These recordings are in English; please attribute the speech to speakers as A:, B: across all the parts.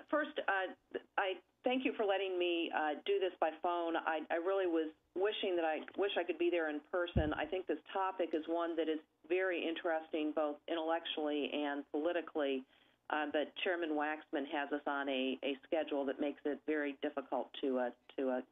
A: First, I thank you for letting me do this by phone. I really was wishing that I could be there in person. I think this topic is one that is very interesting, both intellectually and politically. But Chairman Waxman has us on a schedule that makes it very difficult to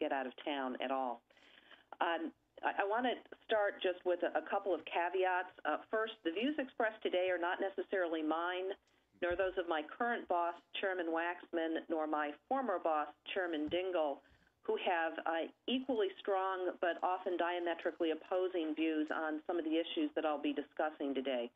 A: get out of town at all. I want to start just with a couple of caveats. First, the views expressed today are not necessarily mine, nor those of my current boss, Chairman Waxman, nor my former boss, Chairman Dingell, who have equally strong but often diametrically opposing views on some of the issues that I'll be discussing today.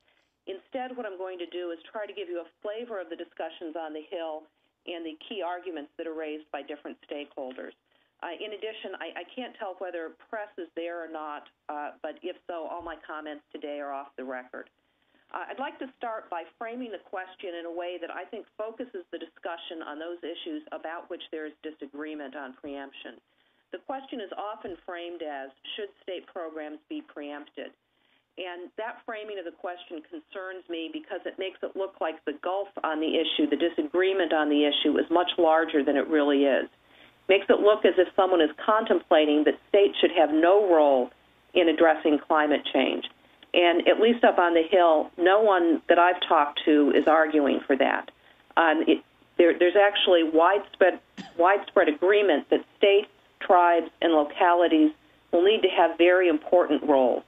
A: Instead, what I'm going to do is try to give you a flavor of the discussions on the Hill and the key arguments that are raised by different stakeholders. In addition, I can't tell whether press is there or not, but if so, all my comments today are off the record. I'd like to start by framing the question in a way that I think focuses the discussion on those issues about which there is disagreement on preemption. The question is often framed as, should state programs be preempted? And that framing of the question concerns me because it makes it look like the gulf on the issue, the disagreement on the issue, is much larger than it really is. Makes it look as if someone is contemplating that states should have no role in addressing climate change. And at least up on the Hill, no one that I've talked to is arguing for that. There's actually widespread agreement that states, tribes, and localities will need to have very important roles.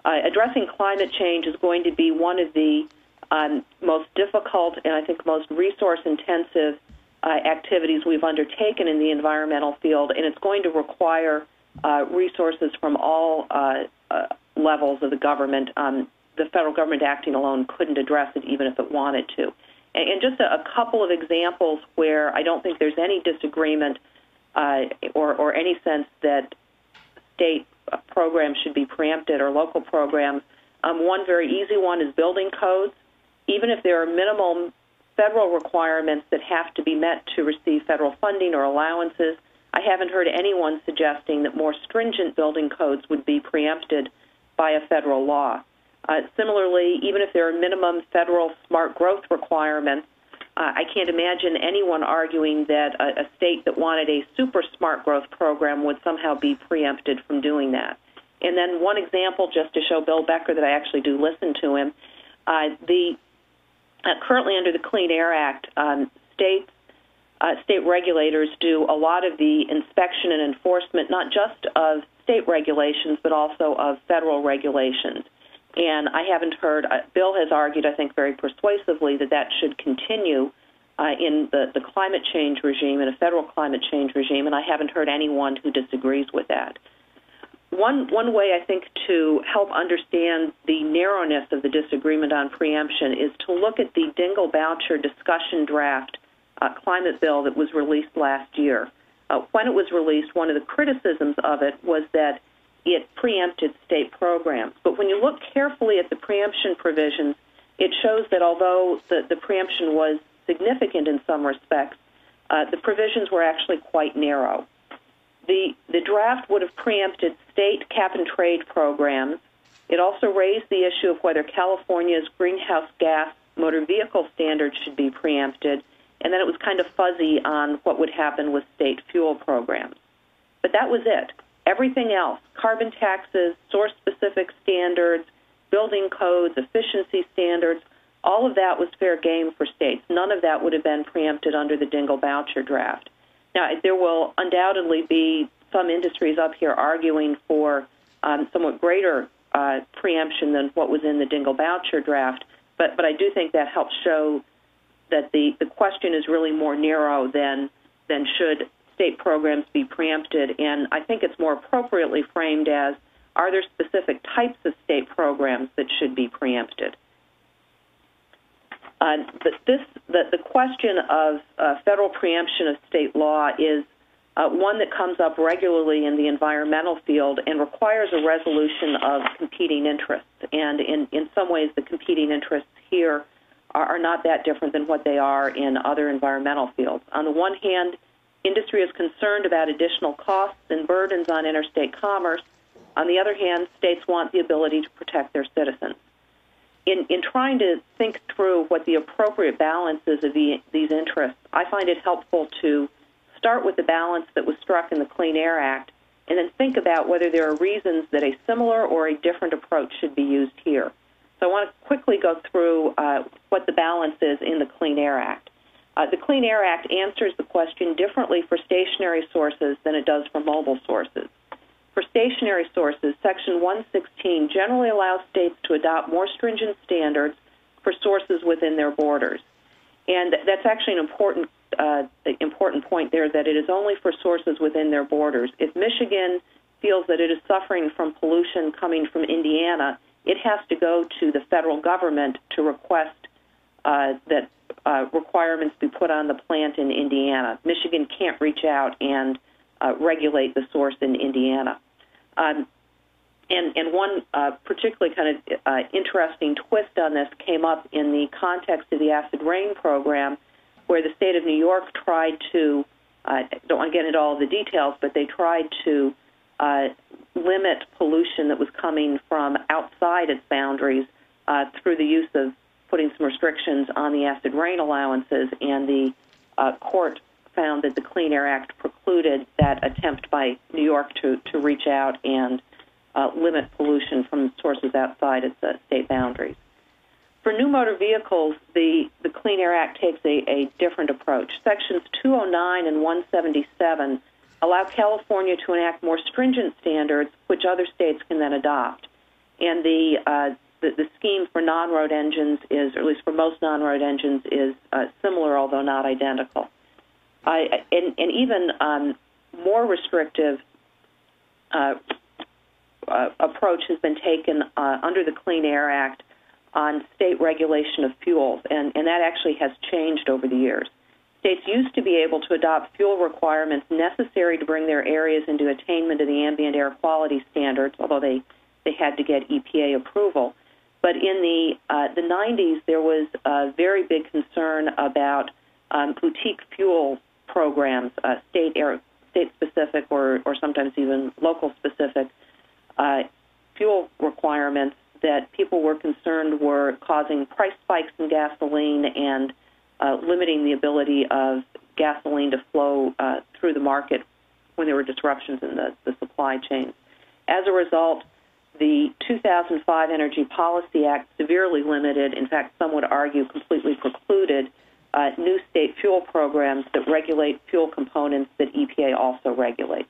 A: Addressing climate change is going to be one of the most difficult and I think most resource-intensive activities we've undertaken in the environmental field, and it's going to require resources from all levels of the government. The federal government acting alone couldn't address it even if it wanted to. And just a couple of examples where I don't think there's any disagreement or any sense that state programs should be preempted or local programs. One very easy one is building codes. Even if there are minimal federal requirements that have to be met to receive federal funding or allowances, I haven't heard anyone suggesting that more stringent building codes would be preempted by a federal law. Similarly, even if there are minimum federal smart growth requirements, I can't imagine anyone arguing that a state that wanted a super smart growth program would somehow be preempted from doing that. And then one example, just to show Bill Becker that I actually do listen to him, currently under the Clean Air Act, state regulators do a lot of the inspection and enforcement, not just of state regulations, but also of federal regulations. And I haven't heard, Bill has argued, I think very persuasively, that should continue in the climate change regime, in a federal climate change regime, and I haven't heard anyone who disagrees with that. One way, I think, to help understand the narrowness of the disagreement on preemption is to look at the Dingell-Boucher discussion draft climate bill that was released last year. When it was released, one of the criticisms of it was that it preempted state programs. But when you look carefully at the preemption provisions, it shows that although the preemption was significant in some respects, the provisions were actually quite narrow. The draft would have preempted state cap-and-trade programs. It also raised the issue of whether California's greenhouse gas motor vehicle standards should be preempted, and then it was kind of fuzzy on what would happen with state fuel programs. But that was it. Everything else, carbon taxes, source-specific standards, building codes, efficiency standards, all of that was fair game for states. None of that would have been preempted under the Dingell-Boucher draft. Now, there will undoubtedly be some industries up here arguing for somewhat greater preemption than what was in the Dingell-Boucher draft, but I do think that helps show that the question is really more narrow than should state programs be preempted, and I think it's more appropriately framed as, are there specific types of state programs that should be preempted? The question of federal preemption of state law is one that comes up regularly in the environmental field and requires a resolution of competing interests. And in some ways, the competing interests here are not that different than what they are in other environmental fields. On the one hand, industry is concerned about additional costs and burdens on interstate commerce. On the other hand, states want the ability to protect their citizens. In trying to think through what the appropriate balance is of these interests, I find it helpful to start with the balance that was struck in the Clean Air Act and then think about whether there are reasons that a similar or a different approach should be used here. So I want to quickly go through what the balance is in the Clean Air Act. The Clean Air Act answers the question differently for stationary sources than it does for mobile sources. For stationary sources, Section 116 generally allows states to adopt more stringent standards for sources within their borders. And that's actually an important point there, that it is only for sources within their borders. If Michigan feels that it is suffering from pollution coming from Indiana, it has to go to the federal government to request that requirements be put on the plant in Indiana. Michigan can't reach out and regulate the source in Indiana. And one particularly kind of interesting twist on this came up in the context of the acid rain program, where the state of New York tried to, I don't want to get into all the details, but they tried to limit pollution that was coming from outside its boundaries through the use of putting some restrictions on the acid rain allowances, and the court found that the Clean Air Act precluded that attempt by New York to reach out and limit pollution from sources outside its state boundaries. For new motor vehicles, the Clean Air Act takes a different approach. Sections 209 and 177 allow California to enact more stringent standards, which other states can then adopt. And the scheme for non-road engines is, or at least for most non-road engines, is similar, although not identical. And even more restrictive approach has been taken under the Clean Air Act on state regulation of fuels, and that actually has changed over the years. States used to be able to adopt fuel requirements necessary to bring their areas into attainment of the ambient air quality standards, although they had to get EPA approval. But in the 90s, there was a very big concern about boutique fuel programs, state-specific or sometimes even local-specific fuel requirements that people were concerned were causing price spikes in gasoline and limiting the ability of gasoline to flow through the market when there were disruptions in the supply chain. As a result, the 2005 Energy Policy Act severely limited, in fact, some would argue completely precluded, new state fuel programs that regulate fuel components that EPA also regulates.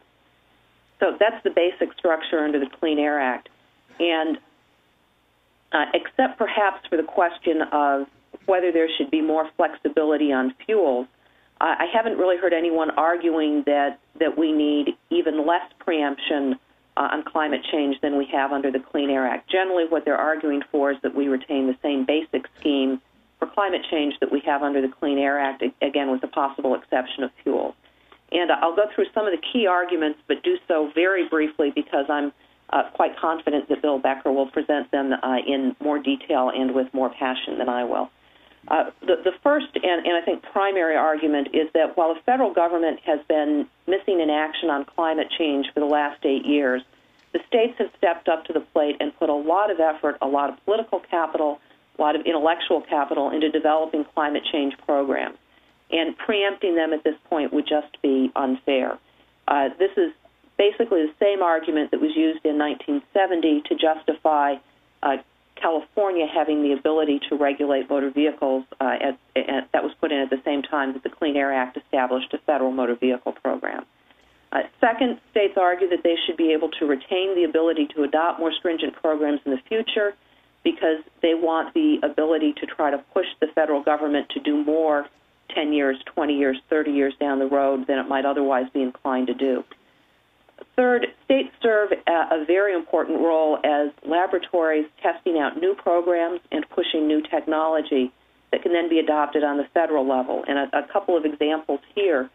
A: So that's the basic structure under the Clean Air Act. And except perhaps for the question of whether there should be more flexibility on fuels, I haven't really heard anyone arguing that we need even less preemption on climate change than we have under the Clean Air Act. Generally, what they're arguing for is that we retain the same basic scheme for climate change that we have under the Clean Air Act, again, with the possible exception of fuels. And I'll go through some of the key arguments, but do so very briefly because I'm quite confident that Bill Becker will present them in more detail and with more passion than I will. The first and I think primary argument is that while the federal government has been missing in action on climate change for the last 8 years, the states have stepped up to the plate and put a lot of effort, a lot of political capital, a lot of intellectual capital into developing climate change programs. And preempting them at this point would just be unfair. This is basically the same argument that was used in 1970 to justify California having the ability to regulate motor vehicles. That was put in at the same time that the Clean Air Act established a federal motor vehicle program. Second, states argue that they should be able to retain the ability to adopt more stringent programs in the future because they want the ability to try to push the federal government to do more 10 years, 20 years, 30 years down the road than it might otherwise be inclined to do. Third, states serve a very important role as laboratories testing out new programs and pushing new technology that can then be adopted on the federal level. And a couple of examples here.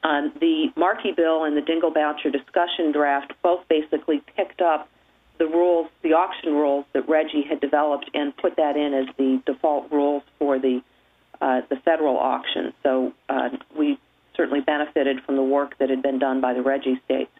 A: The Markey bill and the Dingell-Boucher discussion draft both basically picked up the rules, the auction rules that RGGI had developed and put that in as the default rules for the federal auction. So we certainly benefited from the work that had been done by the RGGI states.